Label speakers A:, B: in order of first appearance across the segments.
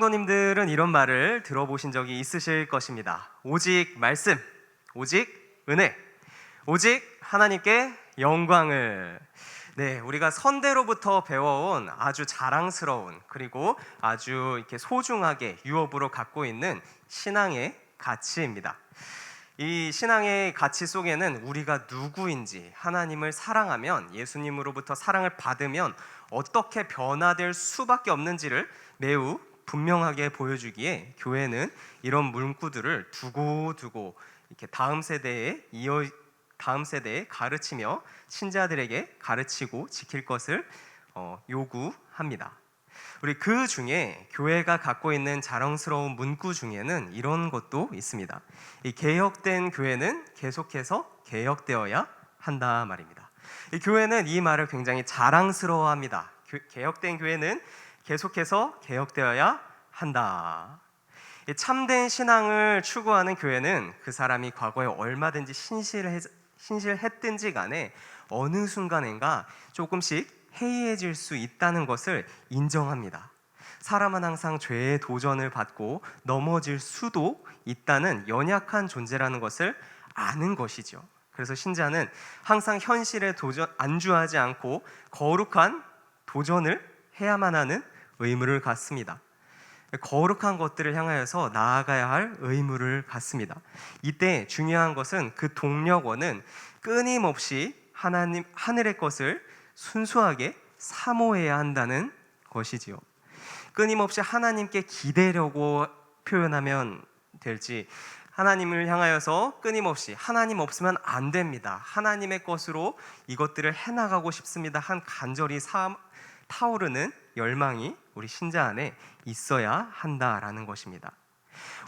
A: 성도님들은 이런 말을 들어보신 적이 있으실 것입니다. 오직 말씀, 오직 은혜, 오직 하나님께 영광을. 네, 우리가 선대로부터 배워온 아주 자랑스러운, 그리고 아주 이렇게 소중하게 유업으로 갖고 있는 신앙의 가치입니다. 이 신앙의 가치 속에는 우리가 누구인지, 하나님을 사랑하면, 예수님으로부터 사랑을 받으면 어떻게 변화될 수밖에 없는지를 매우 분명하게 보여주기에 교회는 이런 문구들을 두고두고 이렇게 다음 세대에 가르치며 신자들에게 가르치고 지킬 것을 요구합니다. 우리 그 중에 교회가 갖고 있는 자랑스러운 문구 중에는 이런 것도 있습니다. 이 개혁된 교회는 계속해서 개혁되어야 한다 말입니다. 이 교회는 이 말을 굉장히 자랑스러워합니다. 개혁된 교회는 계속해서 개혁되어야 한다. 참된 신앙을 추구하는 교회는 그 사람이 과거에 얼마든지 신실했든지 간에 어느 순간인가 조금씩 해이해질 수 있다는 것을 인정합니다. 사람은 항상 죄의 도전을 받고 넘어질 수도 있다는 연약한 존재라는 것을 아는 것이죠. 그래서 신자는 항상 현실에 안주하지 않고 거룩한 도전을 해야만 하는 의무를 갖습니다. 거룩한 것들을 향하여서 나아가야 할 의무를 갖습니다. 이때 중요한 것은 그 동력원은 끊임없이 하늘의 것을 순수하게 사모해야 한다는 것이지요. 끊임없이 하나님께 기대려고 표현하면 될지, 하나님을 향하여서 끊임없이 하나님 없으면 안 됩니다, 하나님의 것으로 이것들을 해나가고 싶습니다 한 간절히 타오르는 열망이 우리 신자 안에 있어야 한다라는 것입니다.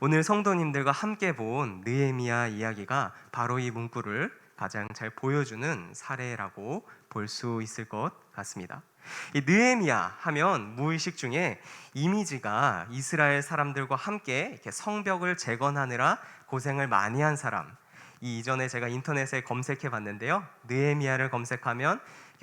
A: 오늘 성도님들과 함께 본 느헤미야 이야기가 바로 이 문구를 가장 잘 보여주는 사례라고 볼 수 있을 것 같습니다. 이 느헤미야 하면 무의식 중에 이미지가 이스라엘 사람들과 함께 이렇게 성벽을 재건하느라 고생을 많이 한 사람, 이전에 제가 인터넷에 검색해 봤는데요, 느헤미야를 검색하면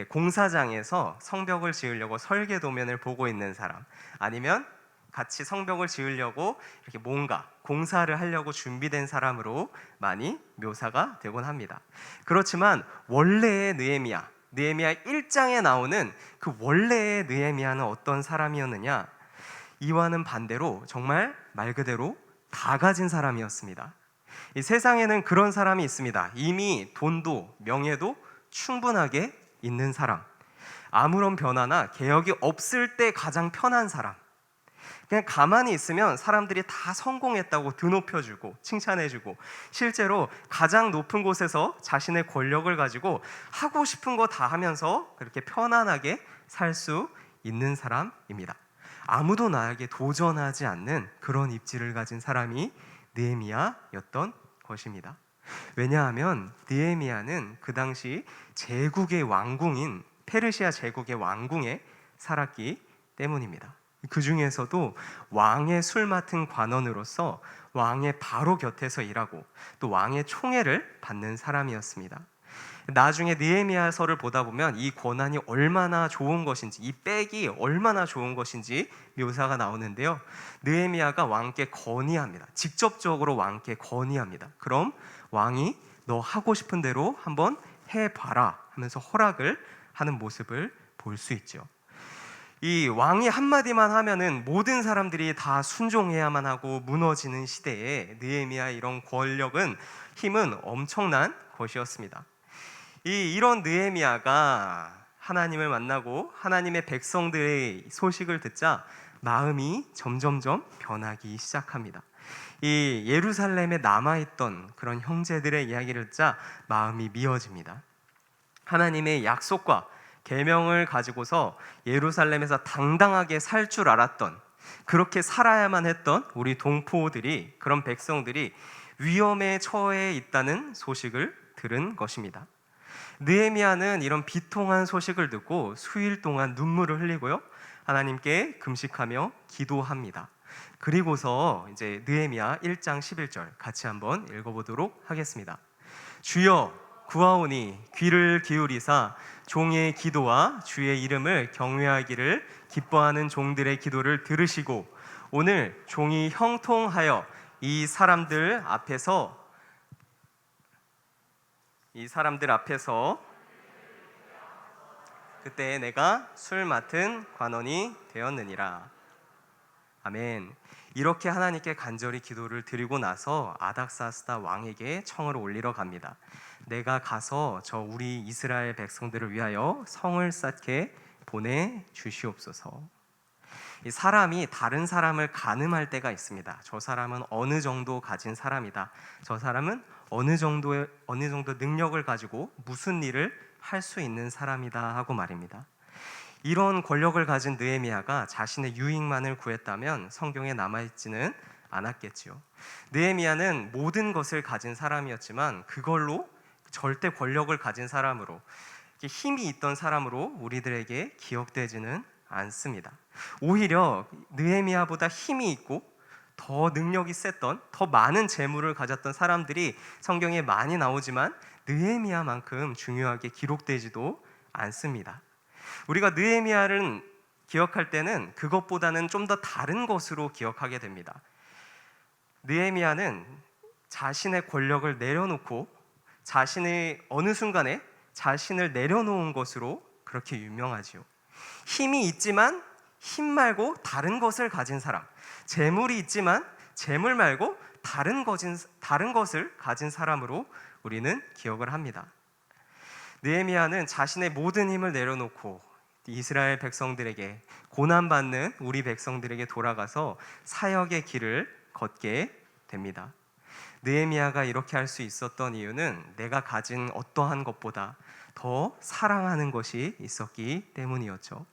A: 공사장에서 성벽을 지으려고 설계 도면을 보고 있는 사람, 아니면 같이 성벽을 지으려고 이렇게 뭔가 공사를 하려고 준비된 사람으로 많이 묘사가 되곤 합니다. 그렇지만 원래의 느헤미야 1장에 나오는 그 원래의 느헤미야는 어떤 사람이었느냐? 이와는 반대로 정말 말 그대로 다 가진 사람이었습니다. 이 세상에는 그런 사람이 있습니다. 이미 돈도 명예도 충분하게 있는 사람, 아무런 변화나 개혁이 없을 때 가장 편한 사람, 그냥 가만히 있으면 사람들이 다 성공했다고 드높여주고 칭찬해주고, 실제로 가장 높은 곳에서 자신의 권력을 가지고 하고 싶은 거 다 하면서 그렇게 편안하게 살 수 있는 사람입니다. 아무도 나에게 도전하지 않는 그런 입지를 가진 사람이 느헤미야였던 것입니다. 왜냐하면 느헤미야는 그 당시 제국의 왕궁인 페르시아 제국의 왕궁에 살았기 때문입니다. 그 중에서도 왕의 술 맡은 관원으로서 왕의 바로 곁에서 일하고 또 왕의 총애를 받는 사람이었습니다. 나중에 느헤미야서를 보다 보면 이 권한이 얼마나 좋은 것인지, 이 빽이 얼마나 좋은 것인지 묘사가 나오는데요, 느헤미야가 왕께 건의합니다. 직접적으로 왕께 건의합니다. 그럼 왕이 너 하고 싶은 대로 한번 해봐라 하면서 허락을 하는 모습을 볼 수 있죠. 이 왕이 한마디만 하면은 모든 사람들이 다 순종해야만 하고 무너지는 시대에 느헤미야의 이런 권력은, 힘은 엄청난 것이었습니다. 이런 느헤미야가 하나님을 만나고 하나님의 백성들의 소식을 듣자 마음이 점점점 변하기 시작합니다. 이 예루살렘에 남아있던 그런 형제들의 이야기를 듣자 마음이 미어집니다. 하나님의 약속과 계명을 가지고서 예루살렘에서 당당하게 살 줄 알았던, 그렇게 살아야만 했던 우리 동포들이, 그런 백성들이 위험에 처해 있다는 소식을 들은 것입니다. 느헤미야는 이런 비통한 소식을 듣고 수일 동안 눈물을 흘리고요, 하나님께 금식하며 기도합니다. 그리고서 이제 느헤미야 1장 11절 같이 한번 읽어보도록 하겠습니다. 주여 구하오니 귀를 기울이사 종의 기도와 주의 이름을 경외하기를 기뻐하는 종들의 기도를 들으시고 오늘 종이 형통하여 이 사람들 앞에서 그때 내가 술 맡은 관원이 되었느니라. 아멘. 이렇게 하나님께 간절히 기도를 드리고 나서 아닥사스다 왕에게 청을 올리러 갑니다. 내가 가서 저 우리 이스라엘 백성들을 위하여 성을 쌓게 보내 주시옵소서. 이 사람이 다른 사람을 가늠할 때가 있습니다. 저 사람은 어느 정도 가진 사람이다. 저 사람은 어느 정도 능력을 가지고 무슨 일을 할 수 있는 사람이다 하고 말입니다. 이런 권력을 가진 느헤미야가 자신의 유익만을 구했다면 성경에 남아있지는 않았겠지요. 느헤미야는 모든 것을 가진 사람이었지만 그걸로 절대 권력을 가진 사람으로, 힘이 있던 사람으로 우리들에게 기억되지는 않습니다. 오히려 느헤미야보다 힘이 있고 더 능력이 셌던, 더 많은 재물을 가졌던 사람들이 성경에 많이 나오지만 느헤미야만큼 중요하게 기록되지도 않습니다. 우리가 느헤미야를 기억할 때는 그것보다는 좀 더 다른 것으로 기억하게 됩니다. 느헤미야는 자신의 권력을 내려놓고 자신의 어느 순간에 자신을 내려놓은 것으로 그렇게 유명하지요. 힘이 있지만 힘 말고 다른 것을 가진 사람, 재물이 있지만 재물 말고 다른 것을 가진 사람으로 우리는 기억을 합니다. 느헤미야는 자신의 모든 힘을 내려놓고 이스라엘 백성들에게, 고난받는 우리 백성들에게 돌아가서 사역의 길을 걷게 됩니다. 느헤미야가 이렇게 할 수 있었던 이유는 내가 가진 어떠한 것보다 더 사랑하는 것이 있었기 때문이었죠.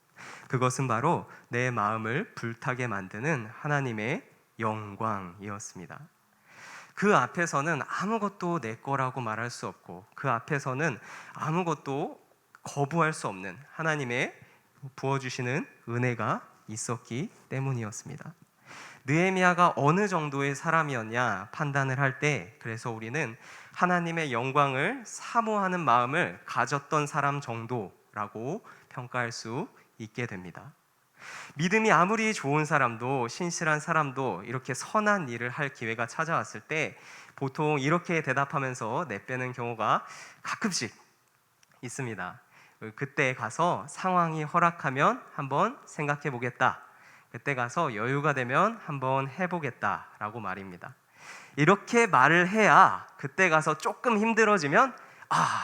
A: 그것은 바로 내 마음을 불타게 만드는 하나님의 영광이었습니다. 그 앞에서는 아무것도 내 거라고 말할 수 없고, 그 앞에서는 아무것도 거부할 수 없는 하나님의 부어주시는 은혜가 있었기 때문이었습니다. 느헤미야가 어느 정도의 사람이었냐 판단을 할 때, 그래서 우리는 하나님의 영광을 사모하는 마음을 가졌던 사람 정도라고 평가할 수 있게 됩니다. 믿음이 아무리 좋은 사람도, 신실한 사람도 이렇게 선한 일을 할 기회가 찾아왔을 때 보통 이렇게 대답하면서 내빼는 경우가 가끔씩 있습니다. 그때 가서 상황이 허락하면 한번 생각해 보겠다, 그때 가서 여유가 되면 한번 해보겠다라고 말입니다. 이렇게 말을 해야 그때 가서 조금 힘들어지면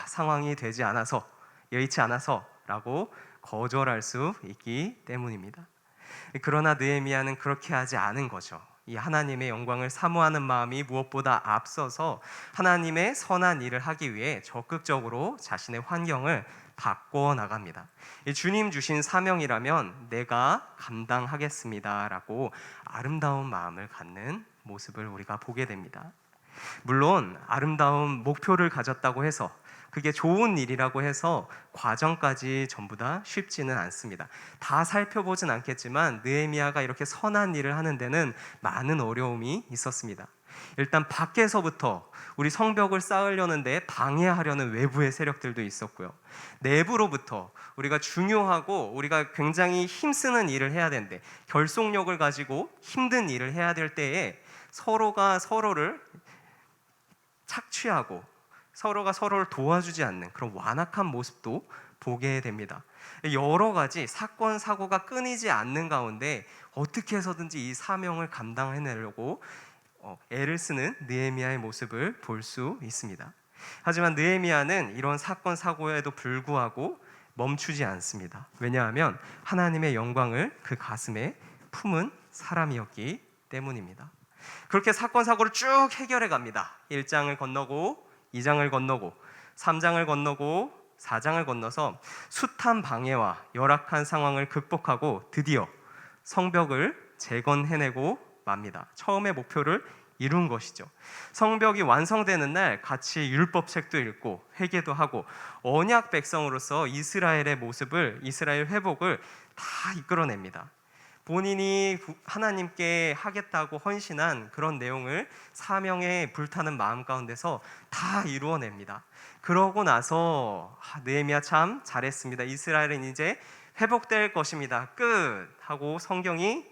A: 상황이 되지 않아서, 여의치 않아서 라고 거절할 수 있기 때문입니다. 그러나 느헤미야는 그렇게 하지 않은 거죠. 이 하나님의 영광을 사모하는 마음이 무엇보다 앞서서 하나님의 선한 일을 하기 위해 적극적으로 자신의 환경을 바꿔 나갑니다. 주님 주신 사명이라면 내가 감당하겠습니다라고 아름다운 마음을 갖는 모습을 우리가 보게 됩니다. 물론 아름다운 목표를 가졌다고 해서, 그게 좋은 일이라고 해서 과정까지 전부 다 쉽지는 않습니다. 다 살펴보진 않겠지만 느헤미야가 이렇게 선한 일을 하는 데는 많은 어려움이 있었습니다. 일단 밖에서부터 우리 성벽을 쌓으려는데 방해하려는 외부의 세력들도 있었고요. 내부로부터 우리가 중요하고 우리가 굉장히 힘쓰는 일을 해야 되는데, 결속력을 가지고 힘든 일을 해야 될 때에 서로가 서로를 착취하고 서로가 서로를 도와주지 않는 그런 완악한 모습도 보게 됩니다. 여러 가지 사건 사고가 끊이지 않는 가운데 어떻게 해서든지 이 사명을 감당해내려고 애를 쓰는 느헤미야의 모습을 볼 수 있습니다. 하지만 느헤미야는 이런 사건 사고에도 불구하고 멈추지 않습니다. 왜냐하면 하나님의 영광을 그 가슴에 품은 사람이었기 때문입니다. 그렇게 사건 사고를 쭉 해결해 갑니다. 1장을 건너고 2장을 건너고 3장을 건너고 4장을 건너서 숱한 방해와 열악한 상황을 극복하고 드디어 성벽을 재건해내고 맙니다. 처음의 목표를 이룬 것이죠. 성벽이 완성되는 날 같이 율법책도 읽고 회개도 하고 언약 백성으로서 이스라엘의 모습을, 이스라엘 회복을 다 이끌어냅니다. 본인이 하나님께 하겠다고 헌신한 그런 내용을 사명에 불타는 마음 가운데서 다 이루어냅니다. 그러고 나서 느헤미야 참 잘했습니다. 이스라엘은 이제 회복될 것입니다. 끝! 하고 성경이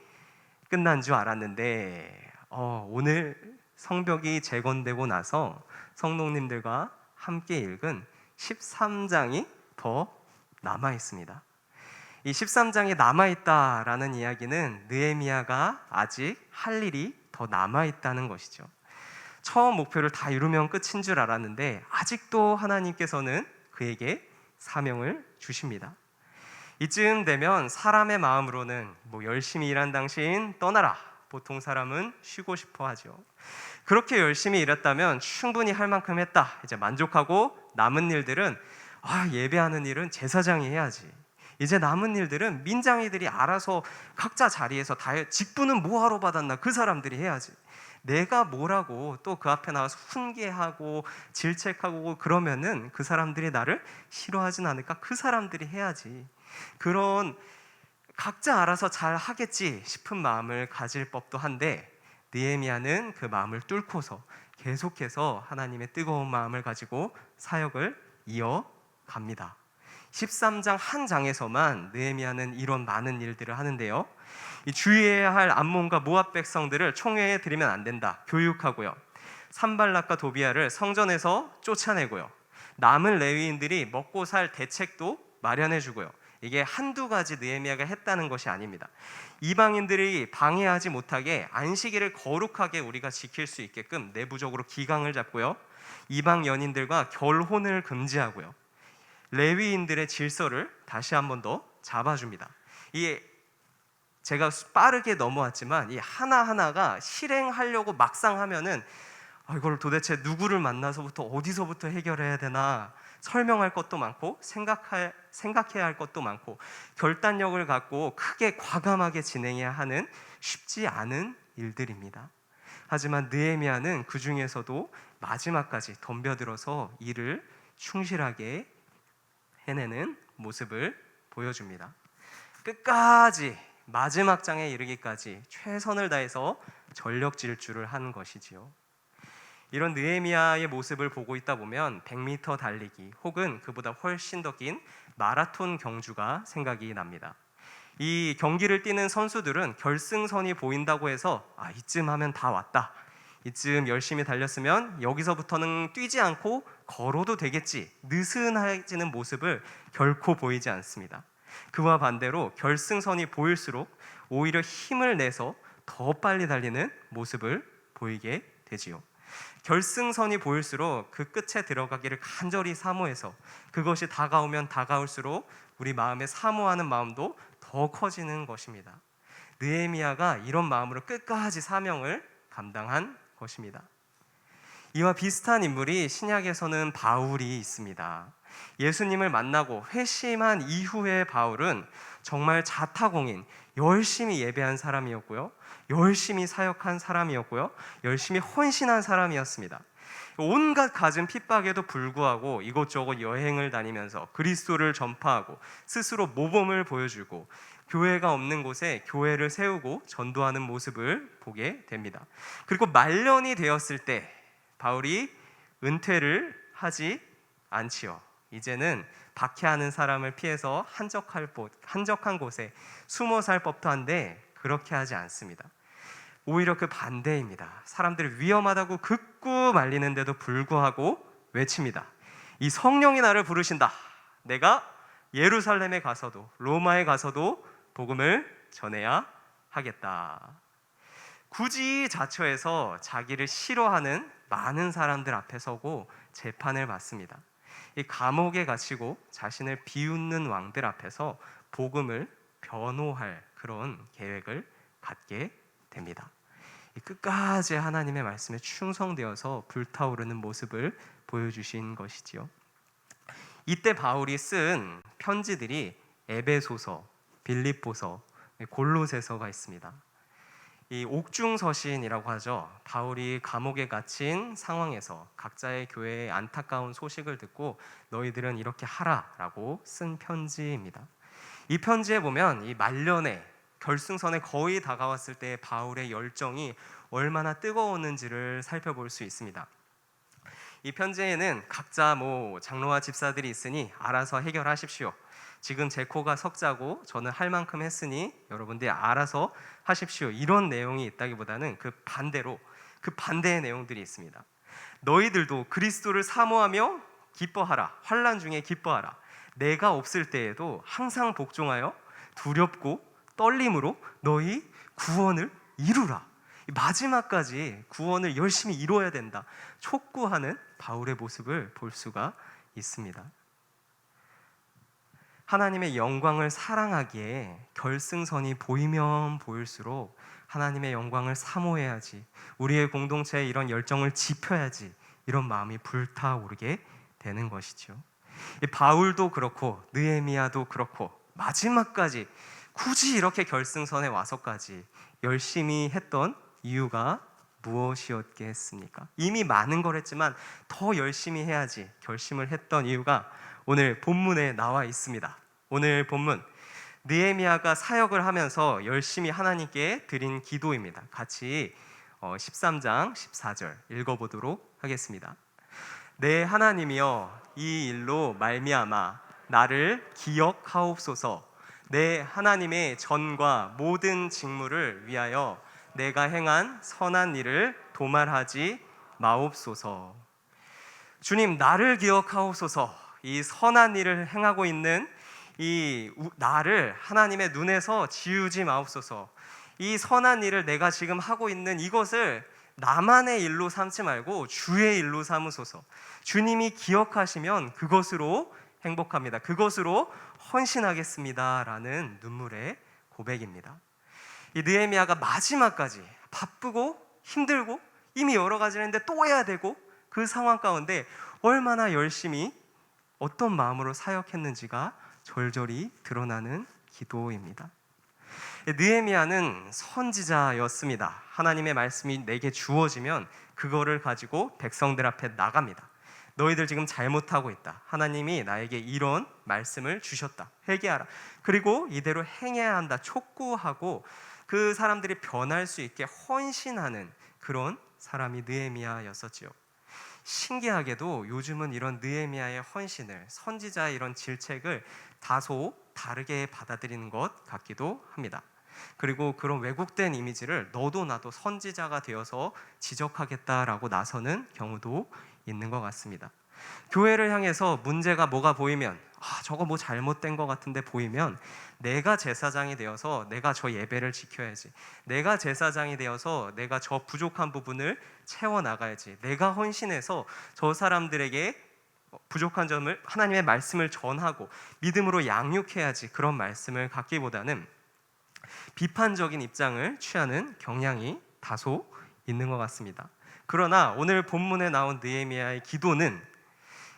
A: 끝난 줄 알았는데 오늘 성벽이 재건되고 나서 성도님들과 함께 읽은 13장이 더 남아 있습니다. 이 13장이 남아 있다라는 이야기는 느헤미야가 아직 할 일이 더 남아 있다는 것이죠. 처음 목표를 다 이루면 끝인 줄 알았는데 아직도 하나님께서는 그에게 사명을 주십니다. 이쯤 되면 사람의 마음으로는 열심히 일한 당신 떠나라, 보통 사람은 쉬고 싶어 하죠. 그렇게 열심히 일했다면 충분히 할 만큼 했다, 이제 만족하고 남은 일들은 예배하는 일은 제사장이 해야지, 이제 남은 일들은 민장이들이 알아서 각자 자리에서 다 해. 직분은 뭐하러 받았나 그 사람들이 해야지, 내가 뭐라고 또 그 앞에 나와서 훈계하고 질책하고 그러면은 그 사람들이 나를 싫어하진 않을까, 그 사람들이 해야지, 그런 각자 알아서 잘 하겠지 싶은 마음을 가질 법도 한데, 느헤미야는 그 마음을 뚫고서 계속해서 하나님의 뜨거운 마음을 가지고 사역을 이어갑니다. 13장 한 장에서만 느헤미야는 이런 많은 일들을 하는데요, 이 주의해야 할 암몬과 모압 백성들을 총회에 들이면 안 된다 교육하고요, 산발락과 도비아를 성전에서 쫓아내고요, 남은 레위인들이 먹고 살 대책도 마련해주고요. 이게 한두 가지 느헤미야가 했다는 것이 아닙니다. 이방인들이 방해하지 못하게 안식일을 거룩하게 우리가 지킬 수 있게끔 내부적으로 기강을 잡고요, 이방 연인들과 결혼을 금지하고요, 레위인들의 질서를 다시 한 번 더 잡아줍니다. 이 제가 빠르게 넘어왔지만 이 하나하나가 실행하려고 막상 하면은 이걸 도대체 누구를 만나서부터 어디서부터 해결해야 되나, 설명할 것도 많고 생각해야 할 것도 많고 결단력을 갖고 크게 과감하게 진행해야 하는 쉽지 않은 일들입니다. 하지만 느헤미야는 그 중에서도 마지막까지 덤벼들어서 일을 충실하게 해내는 모습을 보여줍니다. 끝까지 마지막 장에 이르기까지 최선을 다해서 전력 질주를 한 것이지요. 이런 느헤미야의 모습을 보고 있다 보면 100m 달리기 혹은 그보다 훨씬 더 긴 마라톤 경주가 생각이 납니다. 이 경기를 뛰는 선수들은 결승선이 보인다고 해서 이쯤 하면 다 왔다, 이쯤 열심히 달렸으면 여기서부터는 뛰지 않고 걸어도 되겠지, 느슨해지는 모습을 결코 보이지 않습니다. 그와 반대로 결승선이 보일수록 오히려 힘을 내서 더 빨리 달리는 모습을 보이게 되지요. 결승선이 보일수록 그 끝에 들어가기를 간절히 사모해서 그것이 다가오면 다가올수록 우리 마음에 사모하는 마음도 더 커지는 것입니다. 느헤미야가 이런 마음으로 끝까지 사명을 감당한 것입니다. 이와 비슷한 인물이 신약에서는 바울이 있습니다. 예수님을 만나고 회심한 이후의 바울은 정말 자타공인, 열심히 예배한 사람이었고요, 열심히 사역한 사람이었고요, 열심히 헌신한 사람이었습니다. 온갖 갖은 핍박에도 불구하고 이곳저곳 여행을 다니면서 그리스도를 전파하고 스스로 모범을 보여주고 교회가 없는 곳에 교회를 세우고 전도하는 모습을 보게 됩니다. 그리고 말년이 되었을 때 바울이 은퇴를 하지 않지요. 이제는 박해하는 사람을 피해서 한적한 곳에 숨어 살 법도 한데 그렇게 하지 않습니다. 오히려 그 반대입니다. 사람들이 위험하다고 극구 말리는데도 불구하고 외칩니다. 이 성령이 나를 부르신다. 내가 예루살렘에 가서도 로마에 가서도 복음을 전해야 하겠다. 굳이 자처해서 자기를 싫어하는 많은 사람들 앞에 서고 재판을 받습니다. 이 감옥에 갇히고 자신을 비웃는 왕들 앞에서 복음을 변호할 그런 계획을 갖게 됩니다. 끝까지 하나님의 말씀에 충성되어서 불타오르는 모습을 보여주신 것이지요. 이때 바울이 쓴 편지들이 에베소서, 빌립보서, 골로새서가 있습니다. 이 옥중서신이라고 하죠. 바울이 감옥에 갇힌 상황에서 각자의 교회의 안타까운 소식을 듣고 너희들은 이렇게 하라라고 쓴 편지입니다. 이 편지에 보면 이 말년에 결승선에 거의 다가왔을 때 바울의 열정이 얼마나 뜨거웠는지를 살펴볼 수 있습니다. 이 편지에는 각자 장로와 집사들이 있으니 알아서 해결하십시오, 지금 제 코가 석자고 저는 할 만큼 했으니 여러분들이 알아서 하십시오. 이런 내용이 있다기보다는 그 반대의 내용들이 있습니다. 너희들도 그리스도를 사모하며 기뻐하라. 환난 중에 기뻐하라. 내가 없을 때에도 항상 복종하여 두렵고 떨림으로 너희 구원을 이루라. 마지막까지 구원을 열심히 이루어야 된다. 촉구하는 바울의 모습을 볼 수가 있습니다. 하나님의 영광을 사랑하기에 결승선이 보이면 보일수록 하나님의 영광을 사모해야지, 우리의 공동체에 이런 열정을 지펴야지, 이런 마음이 불타오르게 되는 것이죠. 바울도 그렇고 느헤미야도 그렇고 마지막까지 굳이 이렇게 결승선에 와서까지 열심히 했던 이유가 무엇이었겠습니까? 이미 많은 걸 했지만 더 열심히 해야지 결심을 했던 이유가 오늘 본문에 나와 있습니다. 오늘 본문 느헤미야가 사역을 하면서 열심히 하나님께 드린 기도입니다. 같이 13장 14절 읽어보도록 하겠습니다. 내 하나님이여, 이 일로 말미암아 나를 기억하옵소서. 내 하나님의 전과 모든 직무를 위하여 내가 행한 선한 일을 도말하지 마옵소서. 주님, 나를 기억하옵소서. 이 선한 일을 행하고 있는 이 나를 하나님의 눈에서 지우지 마옵소서. 이 선한 일을 내가 지금 하고 있는 이것을 나만의 일로 삼지 말고 주의 일로 삼으소서. 주님이 기억하시면 그것으로 행복합니다. 그것으로 헌신하겠습니다. 라는 눈물의 고백입니다. 이 느헤미야가 마지막까지 바쁘고 힘들고 이미 여러 가지를 했는데 또 해야 되고 그 상황 가운데 얼마나 열심히 어떤 마음으로 사역했는지가 절절히 드러나는 기도입니다. 느헤미야는 선지자였습니다. 하나님의 말씀이 내게 주어지면 그거를 가지고 백성들 앞에 나갑니다. 너희들 지금 잘못하고 있다. 하나님이 나에게 이런 말씀을 주셨다. 회개하라. 그리고 이대로 행해야 한다. 촉구하고 그 사람들이 변할 수 있게 헌신하는 그런 사람이 느헤미야였었지요. 신기하게도 요즘은 이런 느헤미야의 헌신을, 선지자의 이런 질책을 다소 다르게 받아들이는 것 같기도 합니다. 그리고 그런 왜곡된 이미지를 너도 나도 선지자가 되어서 지적하겠다라고 나서는 경우도 있는 것 같습니다. 교회를 향해서 문제가 뭐가 보이면 저거 뭐 잘못된 것 같은데 보이면 내가 제사장이 되어서 내가 저 예배를 지켜야지, 내가 제사장이 되어서 내가 저 부족한 부분을 채워나가야지, 내가 헌신해서 저 사람들에게 부족한 점을 하나님의 말씀을 전하고 믿음으로 양육해야지, 그런 말씀을 갖기보다는 비판적인 입장을 취하는 경향이 다소 있는 것 같습니다. 그러나 오늘 본문에 나온 느헤미야의 기도는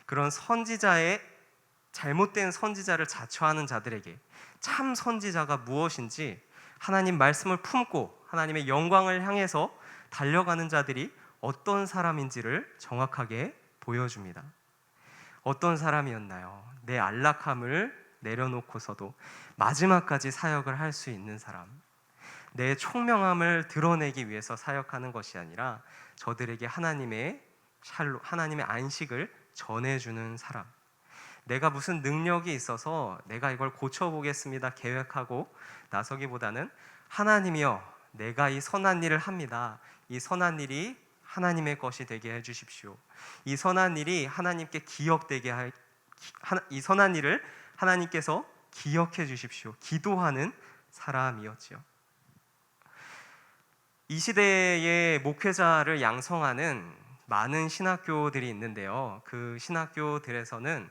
A: 그런 선지자의 잘못된 선지자를 자처하는 자들에게 참 선지자가 무엇인지, 하나님 말씀을 품고 하나님의 영광을 향해서 달려가는 자들이 어떤 사람인지를 정확하게 보여줍니다. 어떤 사람이었나요? 내 안락함을 내려놓고서도 마지막까지 사역을 할 수 있는 사람, 내 총명함을 드러내기 위해서 사역하는 것이 아니라 저들에게 하나님의 샬롬, 하나님의 안식을 전해주는 사람, 내가 무슨 능력이 있어서 내가 이걸 고쳐보겠습니다 계획하고 나서기보다는 하나님이여, 내가 이 선한 일을 합니다. 이 선한 일이 하나님의 것이 되게 해주십시오. 이 선한 일이 하나님께 기억되게 이 선한 일을 하나님께서 기억해 주십시오. 기도하는 사람이었지요. 이 시대의 목회자를 양성하는 많은 신학교들이 있는데요. 그 신학교들에서는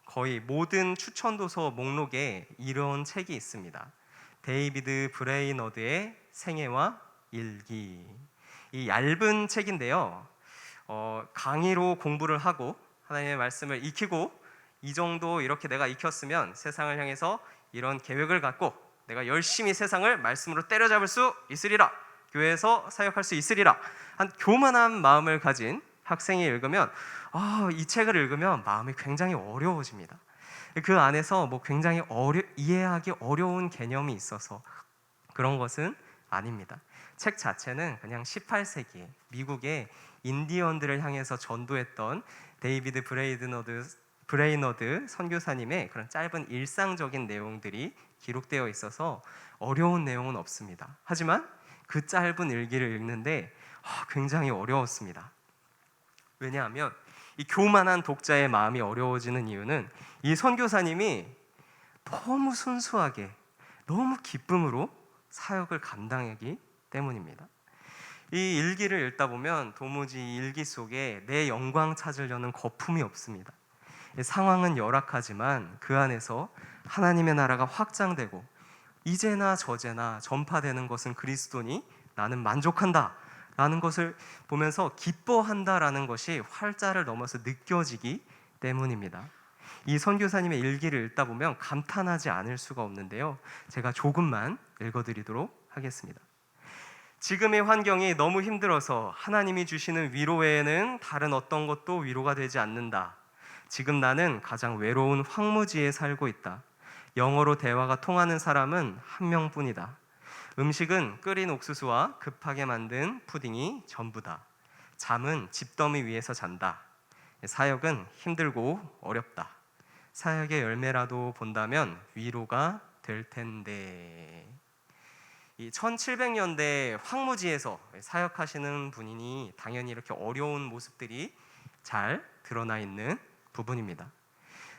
A: 거의 모든 추천도서 목록에 이런 책이 있습니다. 데이비드 브레이너드의 생애와 일기. 이 얇은 책인데요. 강의로 공부를 하고 하나님의 말씀을 익히고 이 정도 이렇게 내가 익혔으면 세상을 향해서 이런 계획을 갖고 내가 열심히 세상을 말씀으로 때려잡을 수 있으리라, 교회에서 사역할 수 있으리라, 한 교만한 마음을 가진 학생이 읽으면 이 책을 읽으면 마음이 굉장히 어려워집니다. 그 안에서 뭐 굉장히 이해하기 어려운 개념이 있어서 그런 것은 아닙니다. 책 자체는 그냥 18세기 미국의 인디언들을 향해서 전도했던 데이비드 브레이너드 선교사님의 그런 짧은 일상적인 내용들이 기록되어 있어서 어려운 내용은 없습니다. 하지만 그 짧은 일기를 읽는데 굉장히 어려웠습니다. 왜냐하면 이 교만한 독자의 마음이 어려워지는 이유는 이 선교사님이 너무 순수하게, 너무 기쁨으로 사역을 감당하기 때문입니다. 이 일기를 읽다 보면 도무지 일기 속에 내 영광 찾으려는 거품이 없습니다. 상황은 열악하지만 그 안에서 하나님의 나라가 확장되고 이제나 저제나 전파되는 것은 그리스도니 나는 만족한다 라는 것을 보면서 기뻐한다라는 것이 활자를 넘어서 느껴지기 때문입니다. 이 선교사님의 일기를 읽다 보면 감탄하지 않을 수가 없는데요, 제가 조금만 읽어드리도록 하겠습니다. 지금의 환경이 너무 힘들어서 하나님이 주시는 위로 외에는 다른 어떤 것도 위로가 되지 않는다. 지금 나는 가장 외로운 황무지에 살고 있다. 영어로 대화가 통하는 사람은 한 명뿐이다. 음식은 끓인 옥수수와 급하게 만든 푸딩이 전부다. 잠은 집더미 위에서 잔다. 사역은 힘들고 어렵다. 사역의 열매라도 본다면 위로가 될 텐데. 이 1700년대 황무지에서 사역하시는 분이니 당연히 이렇게 어려운 모습들이 잘 드러나 있는 부분입니다.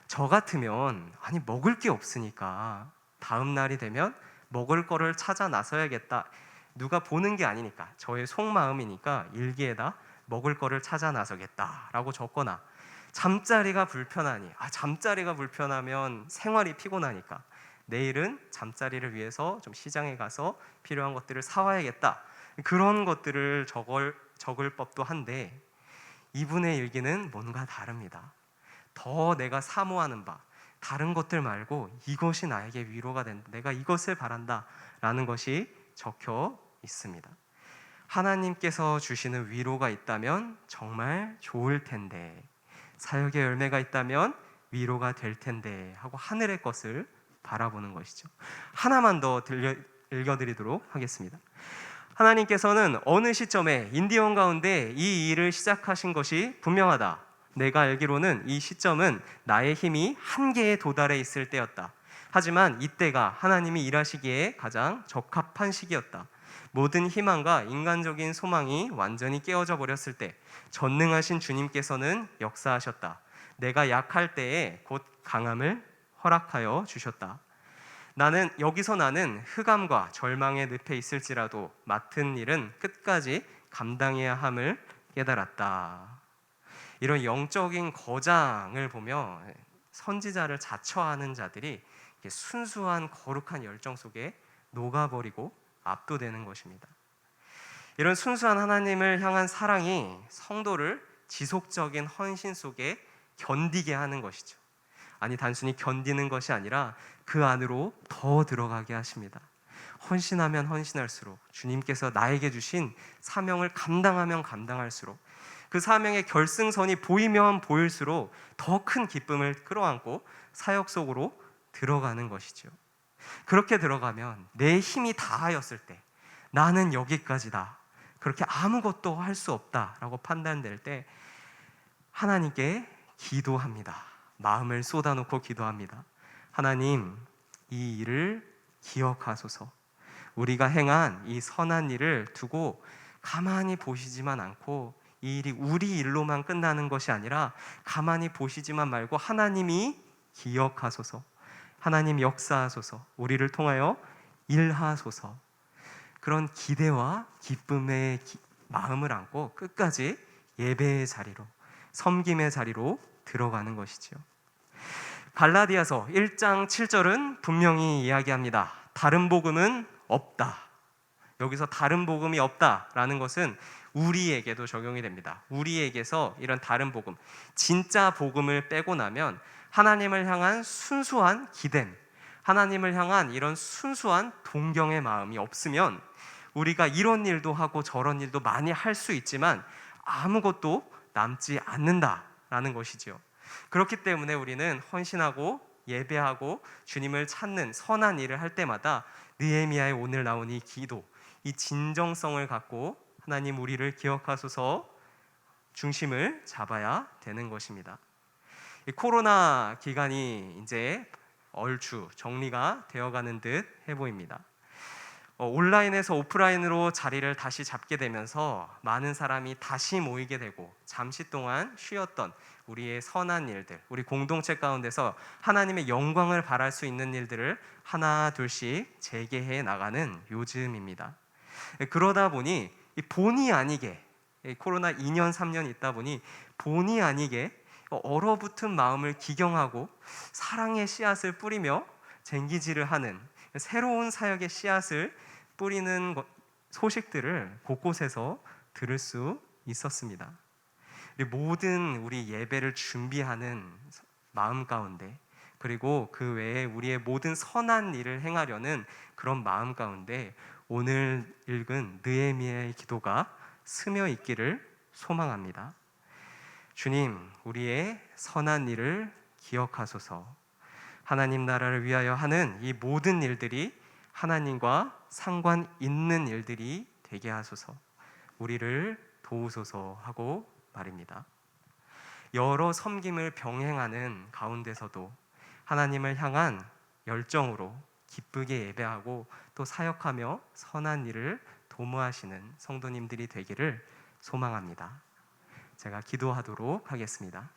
A: 저 같으면 먹을 게 없으니까 다음 날이 되면 먹을 거를 찾아 나서야겠다. 누가 보는 게 아니니까 저의 속마음이니까 일기에다 먹을 거를 찾아 나서겠다라고 적거나, 잠자리가 불편하니 잠자리가 불편하면 생활이 피곤하니까 내일은 잠자리를 위해서 좀 시장에 가서 필요한 것들을 사와야겠다. 그런 것들을 적을 법도 한데 이분의 일기는 뭔가 다릅니다. 더 내가 사모하는 바, 다른 것들 말고 이것이 나에게 위로가 된다, 내가 이것을 바란다 라는 것이 적혀 있습니다. 하나님께서 주시는 위로가 있다면 정말 좋을 텐데, 사역의 열매가 있다면 위로가 될 텐데 하고 하늘의 것을 바라보는 것이죠. 하나만 더 읽어드리도록 하겠습니다. 하나님께서는 어느 시점에 인디언 가운데 이 일을 시작하신 것이 분명하다. 내가 알기로는 이 시점은 나의 힘이 한계에 도달해 있을 때였다. 하지만 이때가 하나님이 일하시기에 가장 적합한 시기였다. 모든 희망과 인간적인 소망이 완전히 깨어져 버렸을 때 전능하신 주님께서는 역사하셨다. 내가 약할 때에 곧 강함을 허락하여 주셨다. 나는 흑암과 절망의 늪에 있을지라도 맡은 일은 끝까지 감당해야 함을 깨달았다. 이런 영적인 거장을 보며 선지자를 자처하는 자들이 순수한 거룩한 열정 속에 녹아버리고 압도되는 것입니다. 이런 순수한 하나님을 향한 사랑이 성도를 지속적인 헌신 속에 견디게 하는 것이죠. 단순히 견디는 것이 아니라 그 안으로 더 들어가게 하십니다. 헌신하면 헌신할수록, 주님께서 나에게 주신 사명을 감당하면 감당할수록, 그 사명의 결승선이 보이면 보일수록 더 큰 기쁨을 끌어안고 사역 속으로 들어가는 것이죠. 그렇게 들어가면 내 힘이 다하였을 때, 나는 여기까지다, 그렇게 아무것도 할 수 없다라고 판단될 때 하나님께 기도합니다. 마음을 쏟아놓고 기도합니다. 하나님, 이 일을 기억하소서. 우리가 행한 이 선한 일을 두고 가만히 보시지만 않고 이 일이 우리 일로만 끝나는 것이 아니라 가만히 보시지만 말고 하나님이 기억하소서. 하나님 역사하소서. 우리를 통하여 일하소서. 그런 기대와 기쁨의 마음을 안고 끝까지 예배의 자리로, 섬김의 자리로 들어가는 것이죠. 갈라디아서 1장 7절은 분명히 이야기합니다. 다른 복음은 없다. 여기서 다른 복음이 없다라는 것은 우리에게도 적용이 됩니다. 우리에게서 이런 다른 복음, 진짜 복음을 빼고 나면 하나님을 향한 순수한 기댐, 하나님을 향한 이런 순수한 동경의 마음이 없으면 우리가 이런 일도 하고 저런 일도 많이 할 수 있지만 아무것도 남지 않는다라는 것이지요. 그렇기 때문에 우리는 헌신하고 예배하고 주님을 찾는 선한 일을 할 때마다 느헤미야의 오늘 나온 이 기도, 이 진정성을 갖고 하나님 우리를 기억하소서 중심을 잡아야 되는 것입니다. 이 코로나 기간이 이제 얼추 정리가 되어가는 듯 해 보입니다. 온라인에서 오프라인으로 자리를 다시 잡게 되면서 많은 사람이 다시 모이게 되고 잠시 동안 쉬었던 우리의 선한 일들, 우리 공동체 가운데서 하나님의 영광을 발할 수 있는 일들을 하나 둘씩 재개해 나가는 요즘입니다. 그러다 보니 이 본의 아니게 코로나 2년 3년 있다 보니 본의 아니게 얼어붙은 마음을 기경하고 사랑의 씨앗을 뿌리며 쟁기질을 하는 새로운 사역의 씨앗을 뿌리는 소식들을 곳곳에서 들을 수 있었습니다. 모든 우리 예배를 준비하는 마음 가운데, 그리고 그 외에 우리의 모든 선한 일을 행하려는 그런 마음 가운데 오늘 읽은 느헤미야의 기도가 스며 있기를 소망합니다. 주님, 우리의 선한 일을 기억하소서. 하나님 나라를 위하여 하는 이 모든 일들이 하나님과 상관 있는 일들이 되게 하소서. 우리를 도우소서 하고 말입니다. 여러 섬김을 병행하는 가운데서도 하나님을 향한 열정으로 기쁘게 예배하고 또 사역하며 선한 일을 도모하시는 성도님들이 되기를 소망합니다. 제가 기도하도록 하겠습니다.